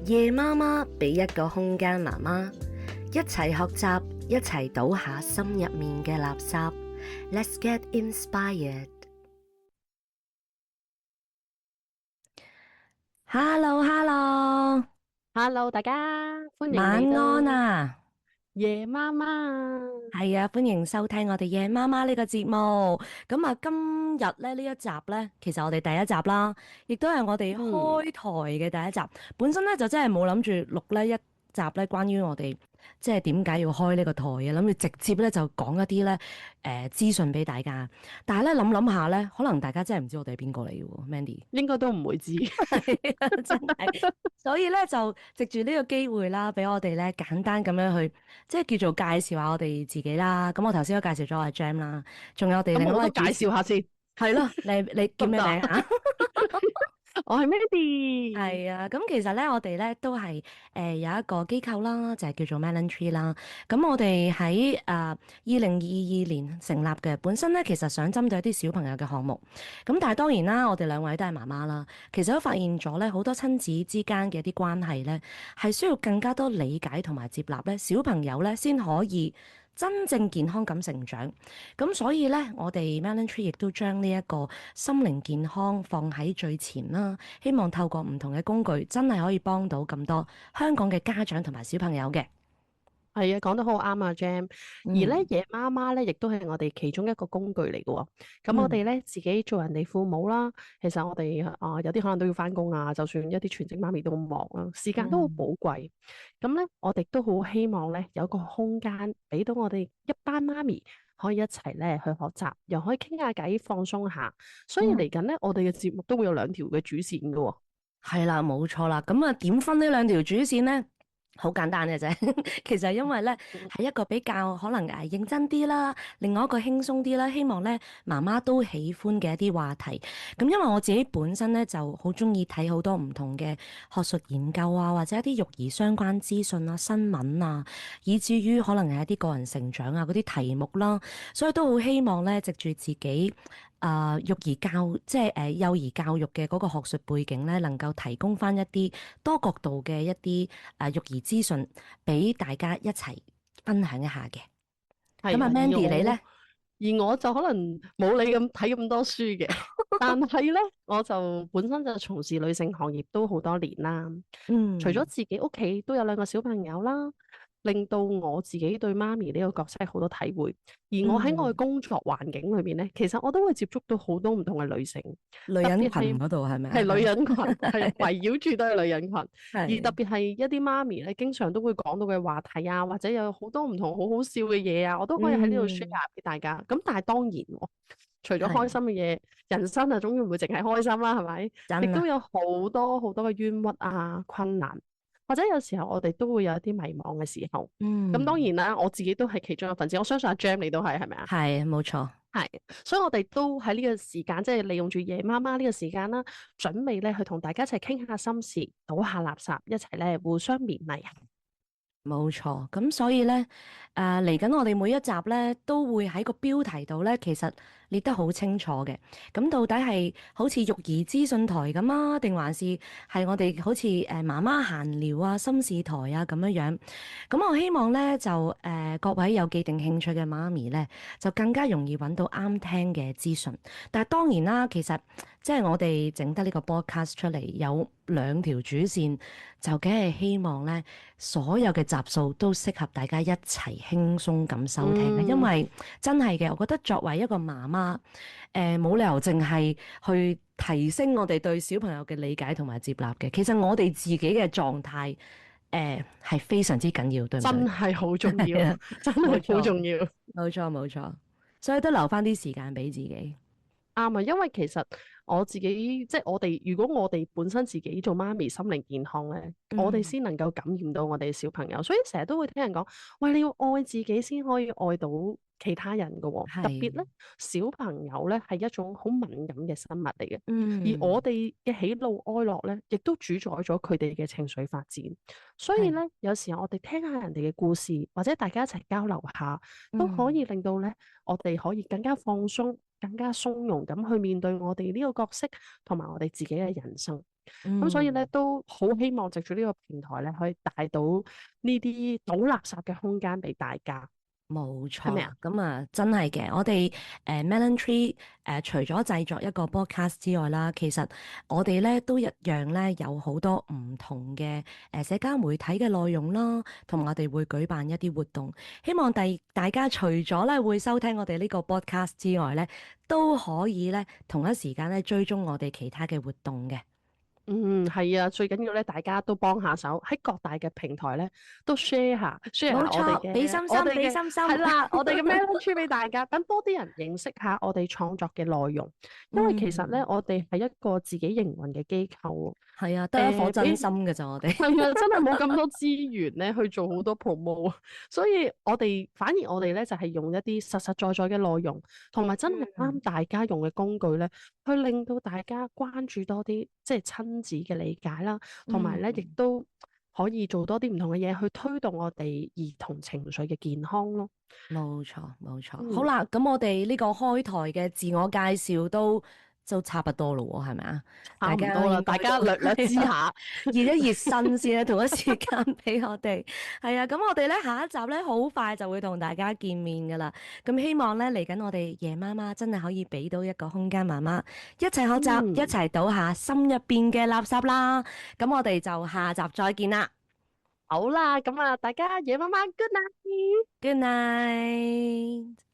夜媽媽俾一個空間媽媽，一齊學習，一齊倒下心入面嘅垃圾。Let's get inspired. Hello, hello，Hello，大家歡迎嚟晚到安啊！夜媽媽。係啊，歡迎收聽我哋夜媽媽呢個節目。咁啊，今日咧呢一集咧，其實我哋第一集啦，亦都係我哋嗯，開台嘅第一集。本身咧就真係冇諗住錄呢一集咧，關於我哋即係點解要開呢個台嘅，諗住直接咧就講一啲咧資訊俾大家。但係咧諗下咧，可能大家真係唔知我哋係邊個嚟嘅喎，Mandy。應該都唔會知。係啊，真係，所以咧就藉住呢個機會啦，俾我哋咧簡單咁樣去，即係叫做介紹下我哋自己啦。咁我頭先都介紹咗我係 Jam 啦，仲有我哋另一咁我都介位主持，紹下先，係咯，你叫咩得唔得啊？名啊？我係 Mandy。係啊，咁其實咧，我哋咧都係有一個機構啦，就係叫做 Melon Tree 啦。咁我哋喺2022年成立嘅，本身咧其實想針對一啲小朋友嘅項目。咁但係當然啦，我哋兩位都係媽媽啦，其實都發現咗咧好多親子之間嘅一啲關係咧，係需要更加多理解同埋接納咧，小朋友咧先可以真正健康咁成長。咁所以咧，我哋 Melon Tree 亦都將呢一個心靈健康放喺最前啦。希望透過唔同嘅工具，真係可以幫到咁多香港嘅家長同埋小朋友嘅。係啊，講得好啱啊，Jam。而咧，嗯夜媽媽咧，亦都係我哋其中一個工具嚟嘅喎。咁我嗯哋咧自己做人哋父母啦，其實我哋有啲可能都要翻工啊，就算一啲全職媽咪都好忙啦，時間都好寶嗯，貴。咁咧，我哋都好希望咧有個空間俾到我哋一班媽咪可以一齊咧去學習，又可以傾下偈，放鬆下。所以嚟緊咧，我哋嘅節目都會有兩條嘅主線嘅喎。係啦，冇錯啦。咁啊，點分呢兩條主線呢？好簡單嘅啫，其實因為咧係一個比較可能認真啲啦，另外一個輕鬆啲啦，希望咧媽媽都喜歡嘅一啲話題。咁因為我自己本身咧就好中意睇好多唔同嘅學術研究啊，或者一啲育兒相關資訊啊、新聞啊，以至於可能係一啲個人成長啊嗰啲題目啦，所以都好希望咧藉住自己。育兒教即係幼兒教育嘅嗰個學術背景咧，能夠提供翻一啲多角度嘅一啲育兒資訊俾大家一齊分享一下嘅。咁啊係啊，，Mandy 你咧？而我就可能冇你咁睇咁多書嘅，但係咧，我就本身就從事女性行業都好多年啦。除咗嗯自己屋企都有兩個小朋友啦，令到我自己對媽咪呢個角色好多體會。而我喺我嘅嗯，工作環境裏面咧，其實我都會接觸到好多唔同嘅女性，女人群特別係嗰度係咪啊？係女人群，係係圍繞住都係女人群。而特係別係一啲媽咪咧，經常都會講到嘅話題啊，或者有好多唔同好好笑嘅嘢啊，我都可以喺呢度 share 嗯俾大家。咁但係當然喎，除咗開係心嘅嘢，人生啊總要唔會淨係開心啦，係咪？亦真啊，都有好多好多嘅冤屈啊、困難，或者有時候我哋都會有一啲迷茫嘅時候。咁當嗯然啦，我自己都係其中一份子。我相信阿 Jam 你都係咪啊？係冇錯。係，所以我哋都喺呢個時間，即係利用住夜媽媽呢個時間啦，準備咧去同大家一齊傾下心事，倒下垃圾，一齊咧互相勉勵啊！冇錯，咁所以咧，嚟緊我哋每一集咧都會喺個標題度咧，其實列得好清楚嘅。咁到底係好似育兒資訊台咁啊，定還是係我哋好似媽媽閒聊啊、心事台啊咁樣樣？咁我希望咧就各位有既定興趣嘅媽咪咧，就更加容易揾到啱聽嘅資訊。但係當然啦，其實即係我哋整得呢個 podcast 出嚟有兩條主線，就梗係希望咧。所有嘅集數都適合大家一齊輕鬆咁收聽嘅，因嗯，為真係嘅，我覺得作為一個媽媽，冇理由淨係去提升我哋對小朋友嘅理解同埋接納嘅。其實我哋自己嘅狀態，係非常之緊要，對唔對？真係好重要，係啊，真冇錯，係好重要。冇錯，冇錯，所以都留翻啲時間俾自己。啱啊，因為其實我自己即係我哋，如果我哋本身自己做媽咪心靈健康咧，我哋嗯，先能夠感染到我哋嘅小朋友。所以成日都會聽人講，喂，你要愛自己先可以愛到其他人噶喎。特別係，咧，小朋友咧係一種好敏感嘅生物嚟嘅，而我嗯，哋嘅喜怒哀樂咧，亦都主宰咗佢哋嘅情緒發展。所以係，咧，有時候我哋聽下人哋嘅故事，或者大家一齊交流下，都可嗯。以令到咧我哋可以更加放鬆。更加從容咁去面對我哋呢個角色同埋我哋自己嘅人生。咁所以咧嗯。都好希望藉住呢個平台咧，可以帶到呢啲倒垃圾嘅空間俾大家，冇錯啦，係咪啊？咁啊真係嘅，我哋Melon Tree 除咗製作一個 podcast 之外啦，其實我哋咧都一樣咧有好多唔同嘅社交媒體嘅內容啦，同埋我哋會舉辦一啲活動，希望大家除咗咧會收聽我哋呢個 podcast 之外咧，都可以咧同一時間咧追蹤我哋其他嘅活動嘅。嗯，係啊，最緊要咧，大家都幫下手，喺各大嘅平台咧都 share 下我哋冇錯，俾嘅心心，俾心心。係啦，我哋嘅 Melon Tree 俾大家，等多啲人認識下我哋創作嘅內容。因為其實咧，嗯，我哋係一個自己營運嘅機構，係啊，得一顆真俾心嘅咋我哋。係啊，真係冇咁多資源咧去做好多 promo，所以反而我哋咧就係用一啲實實在在嘅內容，同埋真係啱嗯大家用嘅工具咧，去令到大家關注多啲即係親子嘅理解啦，同埋咧亦嗯。都可以做多啲唔同嘅嘢去推動我哋兒童情緒嘅健康咯。冇錯，冇錯。好嗯，啦，咁我哋呢個開台嘅自我介紹都差不多咯喎，係咪啊？大差唔多啦，大家應該都家略略知係啊下。熱一熱身先啦，同一時間俾我哋。係啊，咁我哋咧下一集咧好快就會同大家見面噶啦。咁希望咧嚟緊我哋夜媽媽真係可以俾到一個空間媽媽一齊學習，一嗯，齊倒下心入邊嘅垃圾啦。咁我哋就下集再見啦。好啦，咁啊，大家夜媽媽 good night。Good night。